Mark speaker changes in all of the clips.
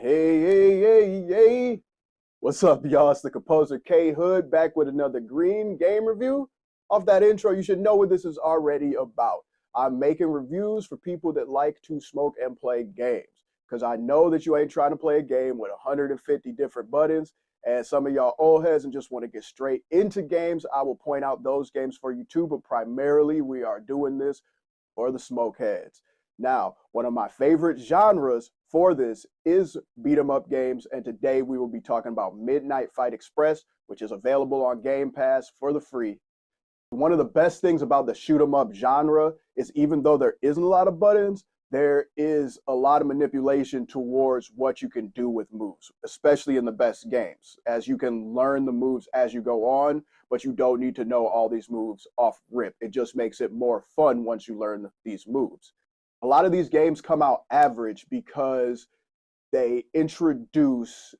Speaker 1: Hey. What's up, y'all? It's the composer K Hood back with another green game review. Off that intro, you should know what this is already about. I'm making reviews for people that like to smoke and play games because I know that you ain't trying to play a game with 150 different buttons. And some of y'all old heads and just want to get straight into games. I will point out those games for you too, but primarily we are doing this for the smoke heads. Now, one of my favorite genres for this is beat 'em up games, and today we will be talking about Midnight Fight Express, which is available on Game Pass for the free. One of the best things about the shoot 'em up genre is even though there isn't a lot of buttons, there is a lot of manipulation towards what you can do with moves, especially in the best games, as you can learn the moves as you go on, but you don't need to know all these moves off rip. It just makes it more fun once you learn these moves. A lot of these games come out average because they introduce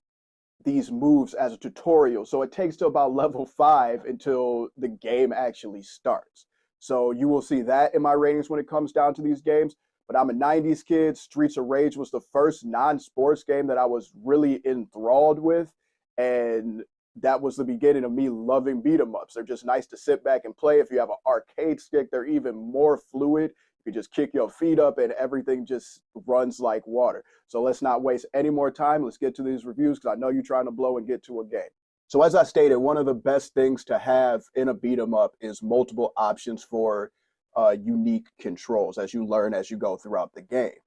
Speaker 1: these moves as a tutorial. So it takes to about level 5 until the game actually starts. So you will see that in my ratings when it comes down to these games. But I'm a 90s kid. Streets of Rage was the first non-sports game that I was really enthralled with. And that was the beginning of me loving beat 'em ups. They're just nice to sit back and play. If you have an arcade stick, they're even more fluid. You can just kick your feet up and everything just runs like water. So let's not waste any more time. Let's get to these reviews because I know you're trying to blow and get to a game. So as I stated, one of the best things to have in a beat 'em up is multiple options for unique controls as you learn as you go throughout the game.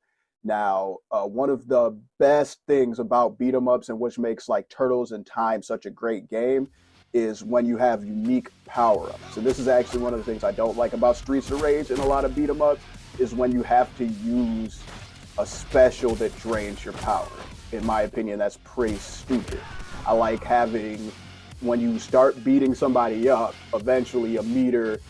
Speaker 1: Now, one of the best things about beat 'em ups and which makes like Turtles in Time such a great game is when you have unique power-ups. And this is actually one of the things I don't like about Streets of Rage and a lot of beat 'em ups is when you have to use a special that drains your power. In my opinion, that's pretty stupid. I like having, when you start beating somebody up, eventually a meter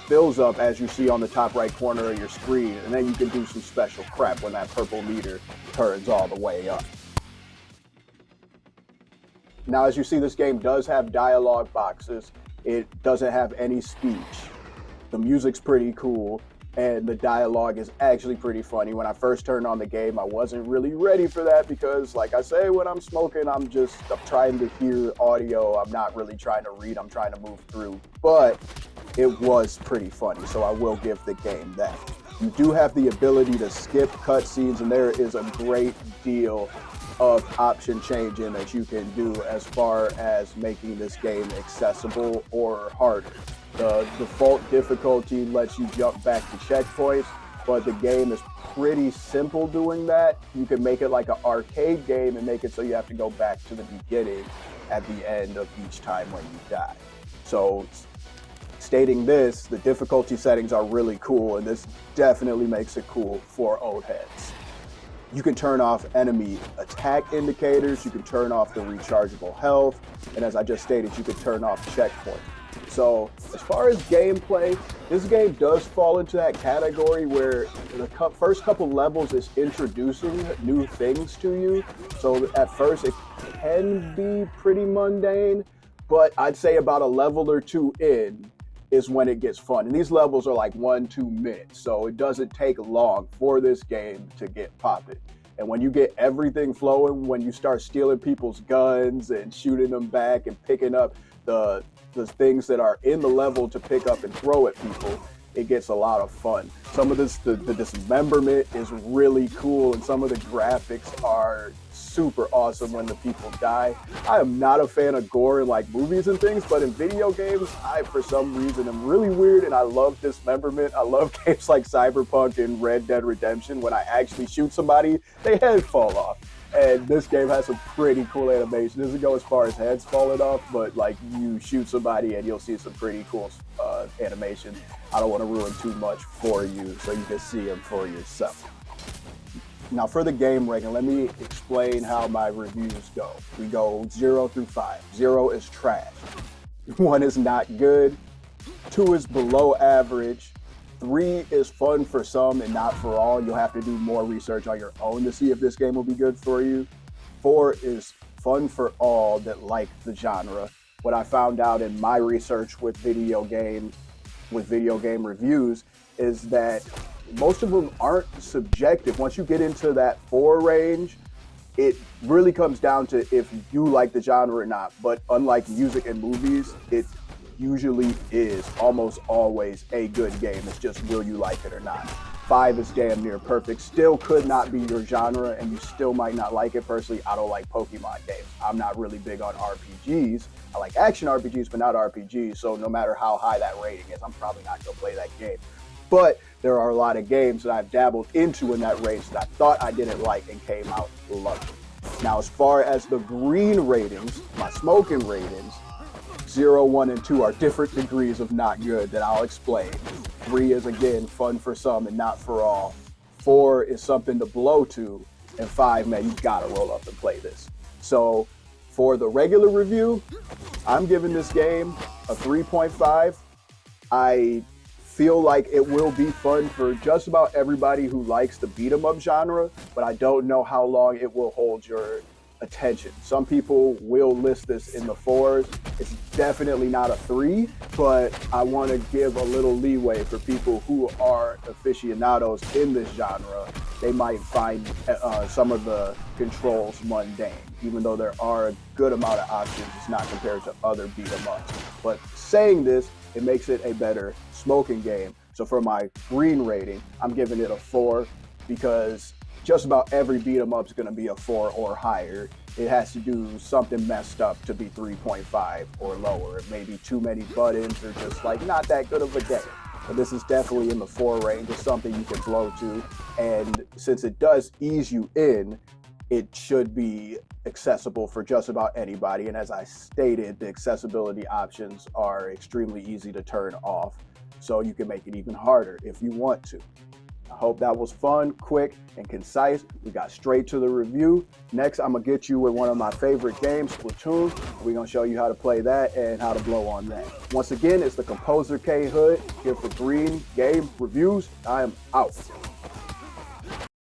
Speaker 1: fills up as you see on the top right corner of your screen, and then you can do some special crap when that purple meter turns all the way up. Now, as you see, this game does have dialogue boxes. It doesn't have any speech. The music's pretty cool, and the dialogue is actually pretty funny. When I first turned on the game, I wasn't really ready for that because, like I say, when I'm smoking, I'm trying to hear audio. I'm not really trying to read. I'm trying to move through. But it was pretty funny, so I will give the game that. You do have the ability to skip cutscenes, and there is a great deal of option changing that you can do as far as making this game accessible or harder. The default difficulty lets you jump back to checkpoints, but the game is pretty simple doing that. You can make it like an arcade game and make it so you have to go back to the beginning at the end of each time when you die. So stating this, the difficulty settings are really cool, and this definitely makes it cool for old heads. You can turn off enemy attack indicators, you can turn off the rechargeable health, and as I just stated, you can turn off checkpoint. So as far as gameplay, this game does fall into that category where the first couple levels is introducing new things to you. So at first it can be pretty mundane, but I'd say about a level or two in is when it gets fun. And these levels are like 1-2 minutes, so it doesn't take long for this game to get popping. And when you get everything flowing, when you start stealing people's guns and shooting them back and picking up the things that are in the level to pick up and throw at people, it gets a lot of fun. Some of this, the dismemberment is really cool, and some of the graphics are super awesome when the people die. I am not a fan of gore in like movies and things, but in video games, I, for some reason, am really weird, and I love dismemberment. I love games like Cyberpunk and Red Dead Redemption. When I actually shoot somebody, their head fall off. And this game has some pretty cool animation. It doesn't go as far as heads falling off, but like you shoot somebody and you'll see some pretty cool animation. I don't want to ruin too much for you, so you can see them for yourself. Now for the game ranking, let me explain how my reviews go. We go 0 through 5. 0 is trash. 1 is not good. 2 is below average. 3 is fun for some and not for all. You'll have to do more research on your own to see if this game will be good for you. 4 is fun for all that like the genre. What I found out in my research with video game reviews is that most of them aren't subjective. Once you get into that 4 range, it really comes down to if you like the genre or not. But unlike music and movies, it usually is almost always a good game. It's just will you like it or not. 5 is damn near perfect. Still could not be your genre, and you still might not like it. Personally, I don't like Pokemon games. I'm not really big on RPGs. I like action RPGs, but not RPGs. So no matter how high that rating is, I'm probably not going to play that game. But there are a lot of games that I've dabbled into in that range that I thought I didn't like and came out loving. Now, as far as the green ratings, my smoking ratings, 0, 1, and 2 are different degrees of not good that I'll explain. 3 is, again, fun for some and not for all. 4 is something to blow to. And 5, man, you gotta roll up and play this. So for the regular review, I'm giving this game a 3.5. I feel like it will be fun for just about everybody who likes the beat 'em up genre, but I don't know how long it will hold your attention. Some people will list this in the 4s. It's definitely not a 3, but I want to give a little leeway for people who are aficionados in this genre. They might find some of the controls mundane, even though there are a good amount of options. It's not compared to other beat 'em ups. But saying this, it makes it a better smoking game. So for my green rating, I'm giving it a 4 because just about every beat 'em up is going to be a 4 or higher. It has to do something messed up to be 3.5 or lower. Maybe too many buttons or just like not that good of a game. But this is definitely in the 4 range. It's something you can blow to. And since it does ease you in, it should be accessible for just about anybody. And as I stated, the accessibility options are extremely easy to turn off. So you can make it even harder if you want to. I hope that was fun, quick, and concise. We got straight to the review. Next, I'm going to get you with one of my favorite games, Splatoon. We're going to show you how to play that and how to blow on that. Once again, it's the Composer K Hood here for Green Game Reviews. I am out.